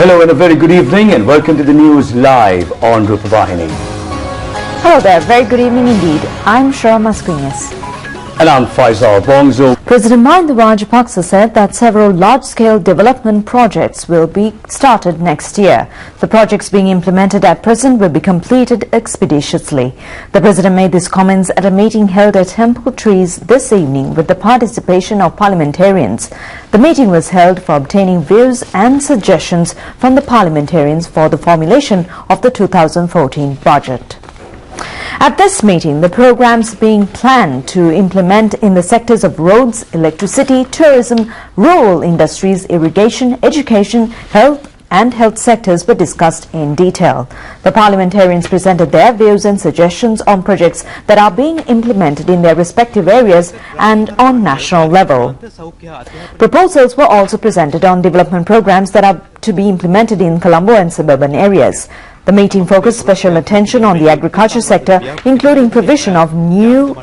Hello and a very good evening and welcome to the news live on Rupavahini. Hello there, very good evening indeed. I'm Shra Masquinas. And I'm Faisal Bongzo. President Mahinda Rajapaksa said that several large-scale development projects will be started next year. The projects being implemented at present will be completed expeditiously. The President made these comments at a meeting held at Temple Trees this evening with the participation of parliamentarians. The meeting was held for obtaining views and suggestions from the parliamentarians for the formulation of the 2014 budget. At this meeting, the programs being planned to implement in the sectors of roads, electricity, tourism, rural industries, irrigation, education, health and health sectors were discussed in detail. The parliamentarians presented their views and suggestions on projects that are being implemented in their respective areas and on national level. Proposals were also presented on development programs that are to be implemented in Colombo and suburban areas. The meeting focused special attention on the agriculture sector, including provision of new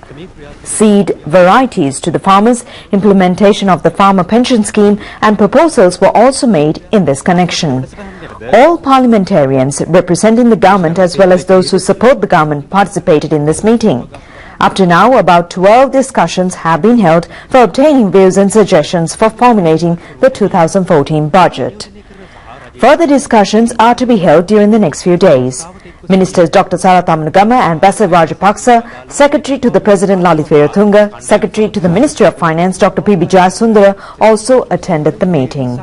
seed varieties to the farmers, implementation of the farmer pension scheme, and proposals were also made in this connection. All parliamentarians representing the government as well as those who support the government participated in this meeting. Up to now, about 12 discussions have been held for obtaining views and suggestions for formulating the 2014 budget. Further discussions are to be held during the next few days. Ministers Dr. Saratamnagama and Bassel Rajapaksa, Secretary to the President Lalit Veeratunga, Secretary to the Ministry of Finance Dr. P.B. Jayasundara also attended the meeting.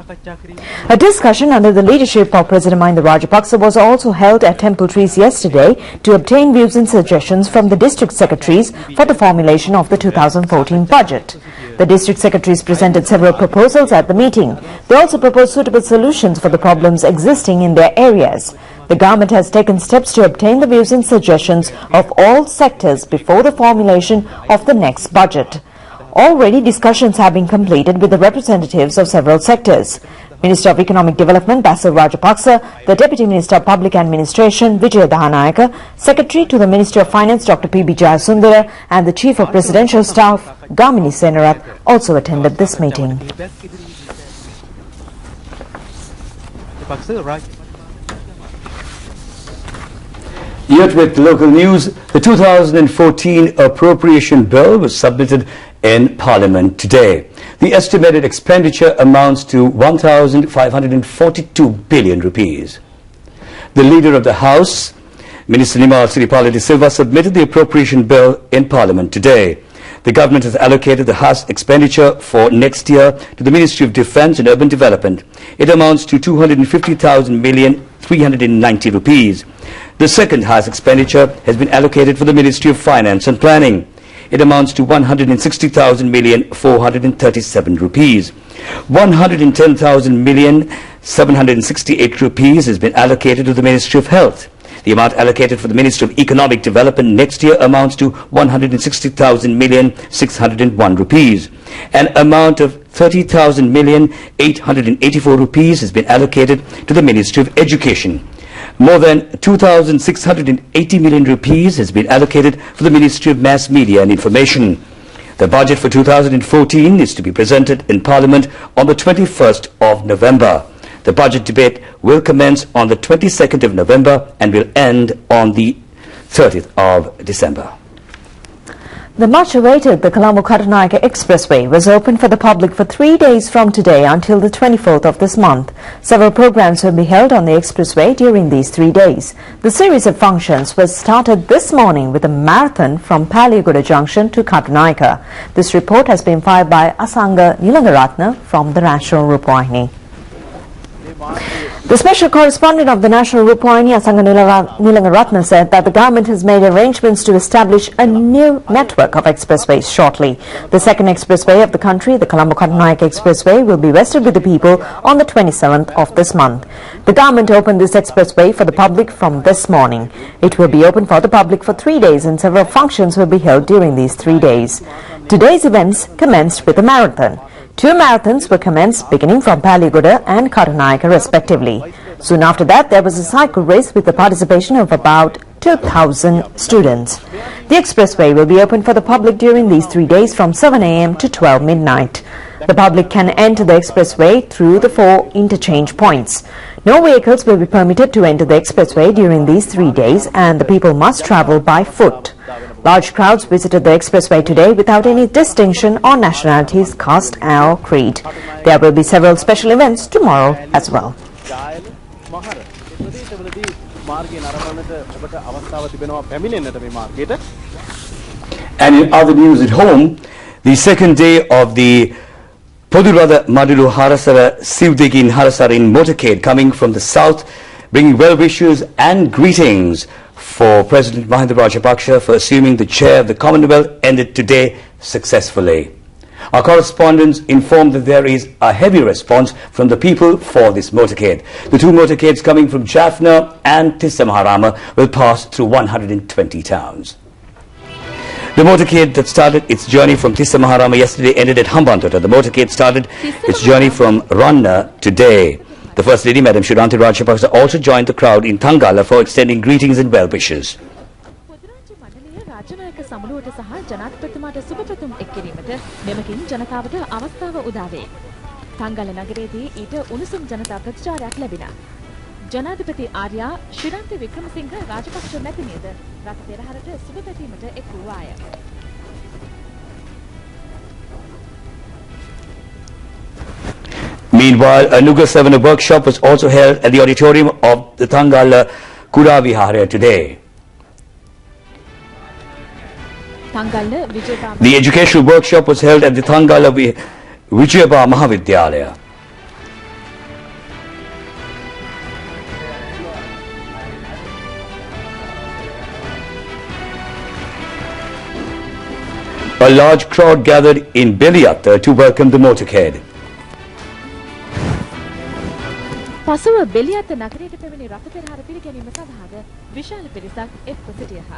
A discussion under the leadership of President Mahinda Rajapaksa was also held at Temple Trees yesterday to obtain views and suggestions from the district secretaries for the formulation of the 2014 budget. The district secretaries presented several proposals at the meeting. They also proposed suitable solutions for the problems existing in their areas. The government has taken steps to obtain the views and suggestions of all sectors before the formulation of the next budget. Already discussions have been completed with the representatives of several sectors. Minister of Economic Development Bassel Rajapaksa, the Deputy Minister of Public Administration Vijay Dahanayaka, Secretary to the Ministry of Finance Dr. P.B. Jayasundara and the Chief of Presidential Staff Gamini Senarath also attended this meeting. Yet with local news, the 2014 appropriation bill was submitted in Parliament today. The estimated expenditure amounts to 1,542 billion rupees. The Leader of the House, Minister Nimal Siripala de Silva, submitted the appropriation bill in Parliament today. The government has allocated the House expenditure for next year to the Ministry of Defence and Urban Development. It amounts to 250,390 rupees. The second House expenditure has been allocated for the Ministry of Finance and Planning. It amounts to 160,437 rupees. 110,768 rupees has been allocated to the Ministry of Health. The amount allocated for the Ministry of Economic Development next year amounts to 160,601 rupees. An amount of 30,884 rupees has been allocated to the Ministry of Education. More than 2,680 million rupees has been allocated for the Ministry of Mass Media and Information. The budget for 2014 is to be presented in Parliament on the 21st of November. The budget debate will commence on the 22nd of November and will end on the 30th of December. The much-awaited the Colombo-Katunayake Expressway was open for the public for 3 days from today until the 24th of this month. Several programs will be held on the expressway during these 3 days. The series of functions was started this morning with a marathon from Paliaguda Junction to Katunayake. This report has been filed by Asanga Nilangaratna from the National Rupavahini. The special correspondent of the National Rupavahini, Asanga Nilangaratna, said that the government has made arrangements to establish a new network of expressways shortly. The second expressway of the country, the Colombo-Katunayake Expressway, will be vested with the people on the 27th of this month. The government opened this expressway for the public from this morning. It will be open for the public for 3 days and several functions will be held during these 3 days. Today's events commenced with a marathon. 2 marathons were commenced beginning from Paliaguda and Katunayake respectively. Soon after that, there was a cycle race with the participation of about 2,000 students. The expressway will be open for the public during these 3 days from 7 a.m. to 12 midnight. The public can enter the expressway through the 4 interchange points. No vehicles will be permitted to enter the expressway during these 3 days, and the people must travel by foot. Large crowds visited the expressway today without any distinction on nationalities, caste or creed. There will be several special events tomorrow as well. And in other news at home, the second day of the Podurada Madulu Harasara Sivdigin Harasarin motorcade coming from the south, bringing well wishes and greetings for President Mahinda Rajapaksa for assuming the chair of the Commonwealth, ended today successfully. Our correspondents informed that there is a heavy response from the people for this motorcade. The 2 motorcades coming from Jaffna and Tissamaharama will pass through 120 towns. The motorcade that started its journey from Tissamaharama yesterday ended at Hambantota. The motorcade started its journey from Ranna today. The First Lady, Madam Shuranti Rajapaksa, also joined the crowd in Thangala for extending greetings and well wishes. ජනාධිපති ආර්යා ශ්‍රීලංකා වික්‍රමසිංහ රාජපක්ෂ මැතිනියද රට පෙරහරට සුබ පැතීමට එක් වූවාය. Meanwhile, a Nuga Savana workshop was also held at the auditorium of the Thangala Kuravihara today. The educational workshop was held at the Thangala Vijayaba Mahavidyalaya. A large crowd gathered in Beliata to welcome the motorcade. පසුව බෙලියත් නගරයට පැමිණි රථ පෙරහර පිළිගැනීම සඳහාද විශාල පිරිසක් එක්ව සිටියහ.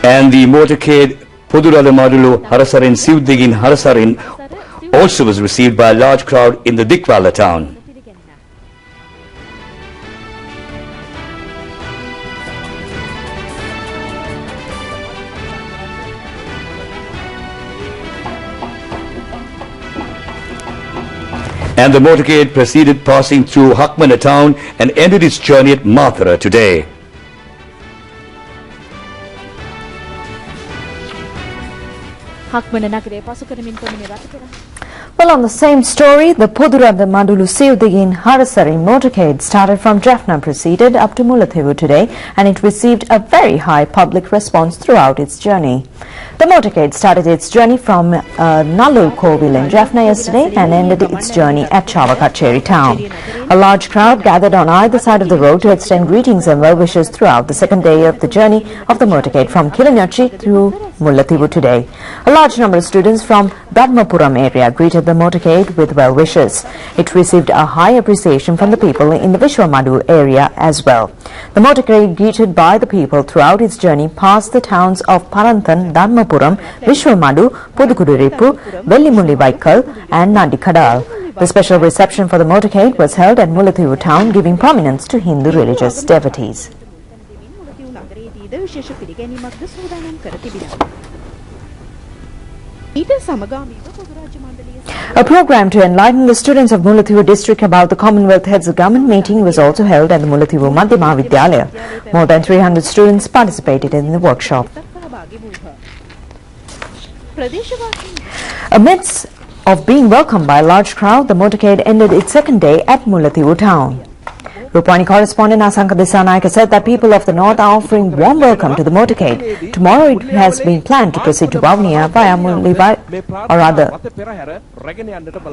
And the motorcade Podurada Madulu Harasarin Sivdigin Harasarin also was received by a large crowd in the Dikwala town. And the motorcade proceeded passing through Hakmana town and ended its journey at Mathura today. Well, on the same story, the Podurada Madulu Sivdigin Harasari motorcade started from Jaffna, proceeded up to Mullathivur today, and it received a very high public response throughout its journey. The motorcade started its journey from Nallur Kovil in Jaffna yesterday and ended its journey at Chavakacheri town. A large crowd gathered on either side of the road to extend greetings and well wishes throughout the second day of the journey of the motorcade from Kilanyachi through Mullathivur today. A large number of students from Dharmapuram area greeted the motorcade with well wishes. It received a high appreciation from the people in the Vishwamadu area as well. The motorcade, greeted by the people throughout its journey, passed the towns of Paranthan, Dharmapuram, Vishwamadu, Pudukuduripu, Vellimullivaikal and Nandikadal. The special reception for the motorcade was held at Mullathivur town, giving prominence to Hindu religious devotees. A program to enlighten the students of Mullathivur district about the Commonwealth Heads of Government meeting was also held at the Mullathivur Madhyama Vidyalaya. More than 300 students participated in the workshop. Amidst of being welcomed by a large crowd, the motorcade ended its second day at Mullathivur town. Rupavahini correspondent Asanka Dissanayake said that people of the north are offering warm welcome to the motorcade. Tomorrow it has been planned to proceed to Vavuniya via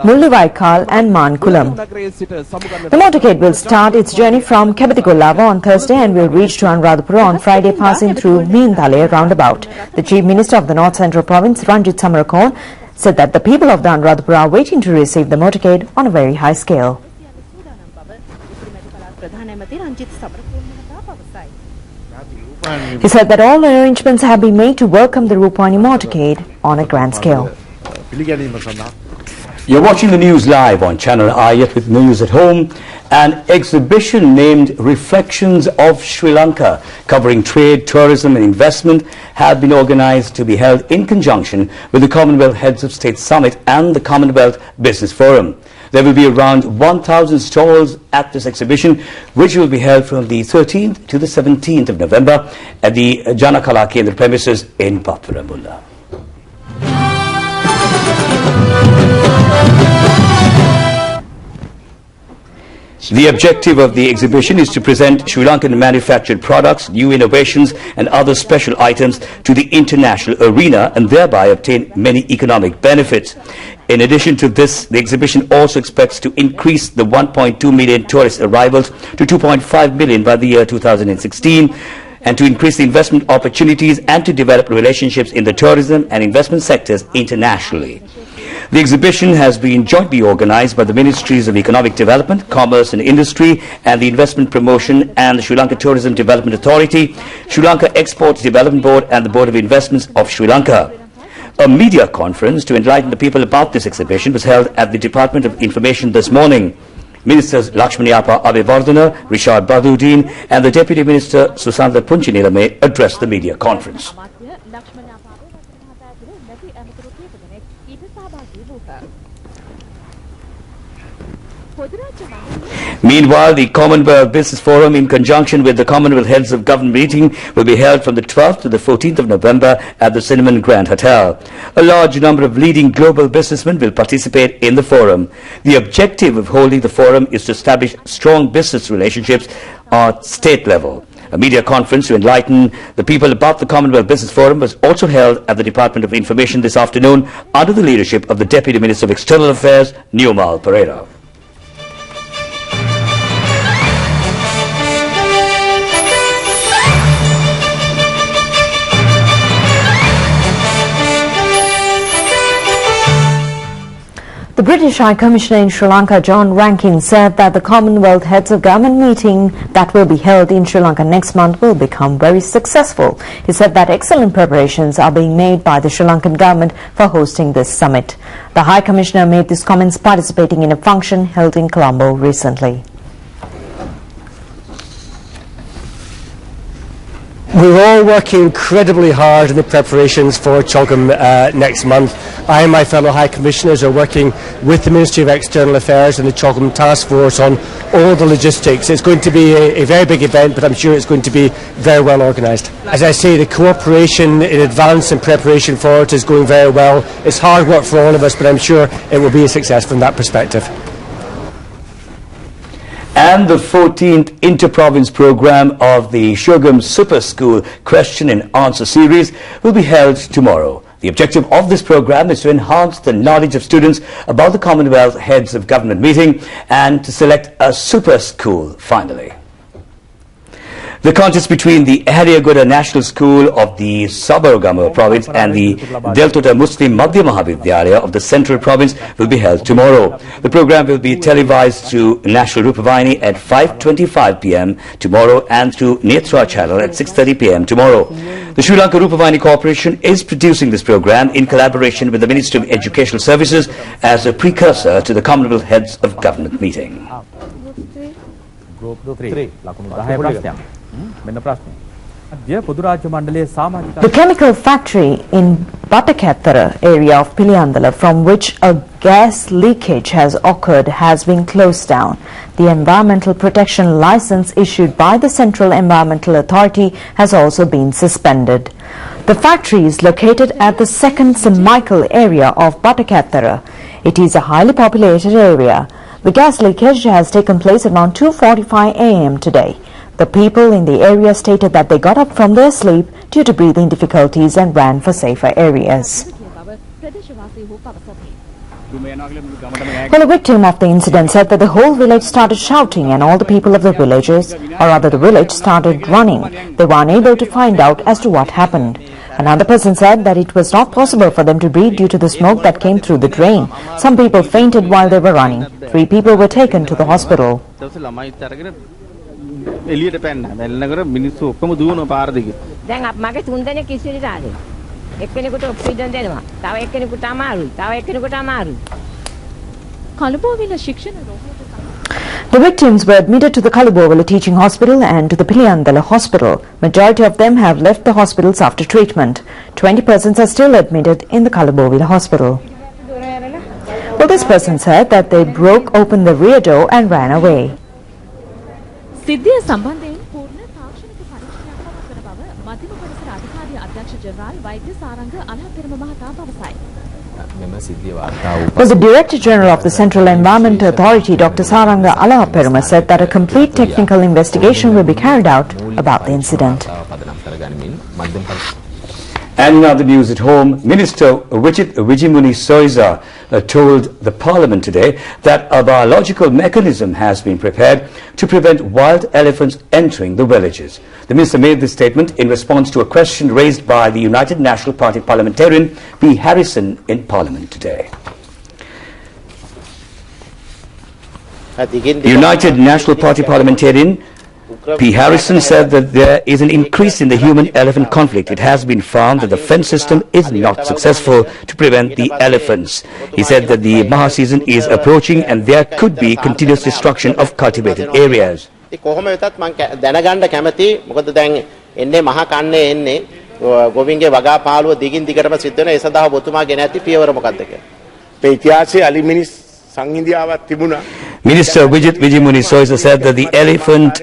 Mullivaikal and Mankulam. The motorcade will start its journey from Kebatigolava on Thursday and will reach to Anuradhapura on Friday, passing through Meendale roundabout. The Chief Minister of the North Central Province, Ranjit Samarakon, said that the people of the Anuradhapura are waiting to receive the motorcade on a very high scale. He said that all arrangements have been made to welcome the Rupavahini motorcade on a grand scale. You're watching the news live on Channel I, yet with news at home. An exhibition named Reflections of Sri Lanka, covering trade, tourism and investment, have been organized to be held in conjunction with the Commonwealth Heads of State Summit and the Commonwealth Business Forum. There will be around 1,000 stalls at this exhibition, which will be held from the 13th to the 17th of November at the Janakala Kendra premises in Pathuramulla. The objective of the exhibition is to present Sri Lankan manufactured products, new innovations and other special items to the international arena and thereby obtain many economic benefits. In addition to this, the exhibition also expects to increase the 1.2 million tourist arrivals to 2.5 million by the year 2016 and to increase the investment opportunities and to develop relationships in the tourism and investment sectors internationally. The exhibition has been jointly organized by the Ministries of Economic Development, Commerce and Industry and the Investment Promotion and the Sri Lanka Tourism Development Authority, Sri Lanka Exports Development Board and the Board of Investments of Sri Lanka. A media conference to enlighten the people about this exhibition was held at the Department of Information this morning. Ministers Lakshmaniappa Abhivardhana, Richard Badudin and the Deputy Minister Susantha Punchinilame addressed the media conference. Meanwhile, the Commonwealth Business Forum, in conjunction with the Commonwealth Heads of Government meeting, will be held from the 12th to the 14th of November at the Cinnamon Grand Hotel. A large number of leading global businessmen will participate in the forum. The objective of holding the forum is to establish strong business relationships at state level. A media conference to enlighten the people about the Commonwealth Business Forum was also held at the Department of Information this afternoon under the leadership of the Deputy Minister of External Affairs, Newmal Pereira. The British High Commissioner in Sri Lanka, John Rankin, said that the Commonwealth Heads of Government meeting that will be held in Sri Lanka next month will become very successful. He said that excellent preparations are being made by the Sri Lankan government for hosting this summit. The High Commissioner made these comments participating in a function held in Colombo recently. We're all working incredibly hard in the preparations for CHOGM next month. I and my fellow High Commissioners are working with the Ministry of External Affairs and the CHOGM Task Force on all the logistics. It's going to be a very big event, but I'm sure it's going to be very well organised. As I say, the cooperation in advance and preparation for it is going very well. It's hard work for all of us, but I'm sure it will be a success from that perspective. And the 14th Inter-Province program of the Shogam Super School Question and Answer series will be held tomorrow. The objective of this program is to enhance the knowledge of students about the Commonwealth Heads of Government meeting and to select a super school finally. The contest between the Hariagoda National School of the Sabaragama province and the Deltota Muslim Madhya Mahavidyalaya of the Central Province will be held tomorrow. The program will be televised through National Rupavahini at 5:25 p.m. tomorrow and through Netra channel at 6:30 p.m. tomorrow. The Sri Lanka Rupavahini Corporation is producing this program in collaboration with the Ministry of Educational Services as a precursor to the Commonwealth Heads of Government meeting. The chemical factory in Batakathara area of Piliandala, from which a gas leakage has occurred, has been closed down. The environmental protection license issued by the Central Environmental Authority has also been suspended. The factory is located at the second St. Michael area of Batakathara. It is a highly populated area. The gas leakage has taken place around 2:45 a.m. today. The people in the area stated that they got up from their sleep due to breathing difficulties and ran for safer areas. Well, a victim of the incident said that the whole village started shouting and all the people of the villages, or rather the village, started running. They were unable to find out as to what happened. Another person said that it was not possible for them to breathe due to the smoke that came through the drain. Some people fainted while they were running. 3 people were taken to the hospital. එළියට පැන්න. මැල්ලනකර මිනිස්සු ඔක්කොම දුවන පාර දිගේ. දැන් මගේ 3 දෙනෙක් ඉස්සෙල්ලට ආවේ. එක්කෙනෙකුට ඔක්සිජන් දෙනවා. තව එක්කෙනෙකුට අමාරුයි. තව එක්කෙනෙකුට අමාරුයි. කළුබෝවිල ශික්ෂණ රෝහලට The victims were admitted to the Kalubowala Teaching Hospital and to the Piliyandala Hospital. Majority of them have left the hospitals after treatment. 20 persons are still admitted in the Kalubowala Hospital. Well, this person said that they broke open the rear door and ran away. සිද්ධිය සම්බන්ධයෙන් පූර්ණ තාක්ෂණික පරීක්ෂණයක් පවත්වන බව මධ්‍යම පරිසර අධිකාරිය අධ්‍යක්ෂ ජෙනරාල් වෛද්‍ය සාරංග අලහපෙරම මහතා පවසයි. Well, the Director General of the Central Environment Authority, Dr. Saranga Alahaperuma, said that a complete technical investigation will be carried out about the incident. And in other news at home, Minister Vijimuni Soiza told the Parliament today that a biological mechanism has been prepared to prevent wild elephants entering the villages. The minister made this statement in response to a question raised by the United National Party parliamentarian P. Harrison in Parliament today. The United National Party parliamentarian P. Harrison said that there is an increase in the human-elephant conflict. It has been found that the fence system is not successful to prevent the elephants. He said that the Maha season is approaching and there could be continuous destruction of cultivated areas. ගොවින්ගේ වගා පාළුව දිගින් දිගටම සිද්ධ වෙන ඒ සඳහා ඔබතුමා ගෙන ඇති පියවර මොකක්ද කියලා. ඒ ඉතිහාසයේ අලි මිනිස් සංහිඳියාවක් තිබුණා. Minister Vijimuni Soiza said that the elephant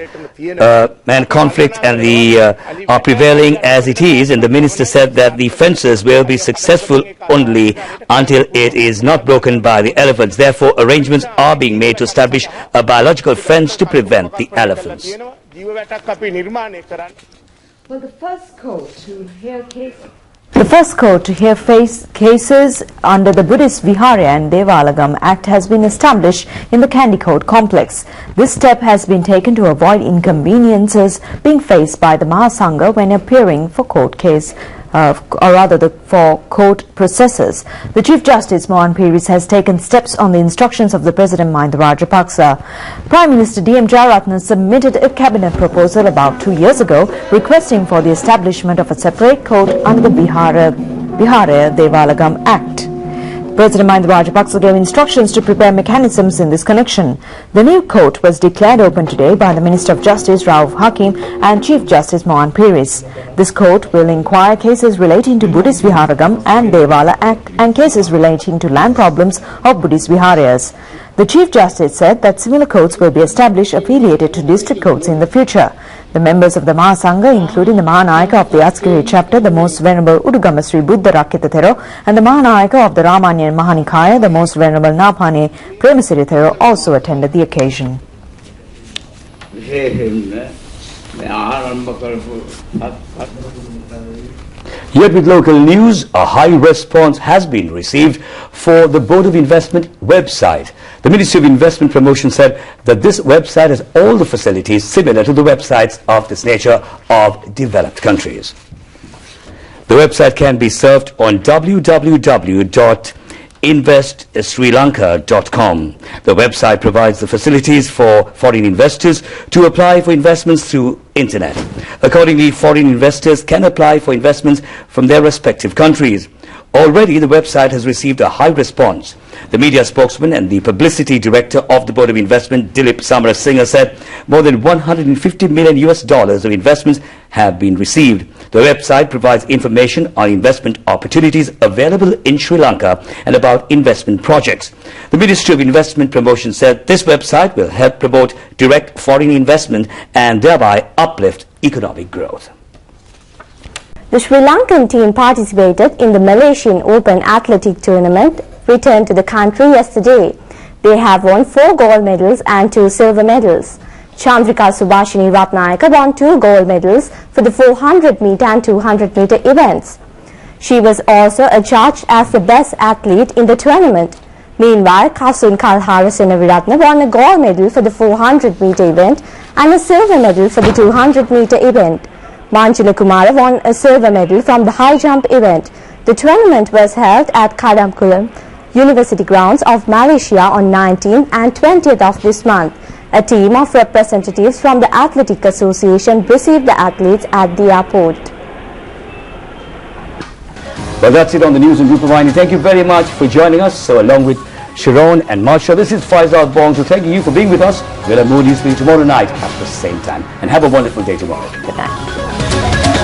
and conflict and are prevailing as it is, and the minister said that the fences will be successful only until it is not broken by the elephants. Therefore, arrangements are being made to establish a biological fence to prevent the elephants. Well, the first court to hear cases under the Buddhist Viharya and Devalagam Act has been established in the Candicode complex. This step has been taken to avoid inconveniences being faced by the Mahasangha when appearing for for court processes. The Chief Justice Mohan Piris has taken steps on the instructions of the President Mahinda Rajapaksa. Prime Minister D.M. Jayaratne submitted a cabinet proposal about 2 years ago requesting for the establishment of a separate court under the Viharya Devalagam Act. President Mahinda Rajapaksa gave instructions to prepare mechanisms in this connection. The new court was declared open today by the Minister of Justice Rauf Hakim and Chief Justice Mohan Piris. This court will inquire cases relating to Buddhist Viharagam and Devala Act and cases relating to land problems of Buddhist Viharyas. The Chief Justice said that similar courts will be established affiliated to district courts in the future. The members of the Mahasangha, including the Mahanayaka of the Atskiri chapter, the Most Venerable Udugama Sri Buddha Rakkhita Thero, and the Mahanayaka of the Ramanyan Mahanikaya, the Most Venerable Napane Premasiri Thero, also attended the occasion. Yet with local news, a high response has been received for the Board of Investment website. The Ministry of Investment Promotion said that this website has all the facilities similar to the websites of this nature of developed countries. The website can be surfed on www.investsrilanka.com. The website provides the facilities for foreign investors to apply for investments through internet. Accordingly, foreign investors can apply for investments from their respective countries. Already, the website has received a high response. The media spokesman and the publicity director of the Board of Investment, Dilip Samarasinghe, said more than $150 million of investments have been received. The website provides information on investment opportunities available in Sri Lanka and about investment projects. The Ministry of Investment Promotion said this website will help promote direct foreign investment and thereby uplift economic growth. The Sri Lankan team participated in the Malaysian Open Athletic Tournament, returned to the country yesterday. They have won 4 gold medals and 2 silver medals. Chandrika Subhashini Ratnayaka won 2 gold medals for the 400 meter and 200 meter events. She was also adjudged as the best athlete in the tournament. Meanwhile, Kasun Kalhara Senaviratne won a gold medal for the 400 meter event and a silver medal for the 200 meter event. Manjula Kumara won a silver medal from the high jump event. The tournament was held at Kadamkulam University grounds of Malaysia on 19th and 20th of this month. A team of representatives from the Athletic Association received the athletes at the airport. Well, that's it on the news in Rupavahini. Thank you very much for joining us. So along with Sharon and Marsha. This is Faisal Bong. So thanking you for being with us. We'll have more news for you tomorrow night at the same time. And have a wonderful day tomorrow. Good night.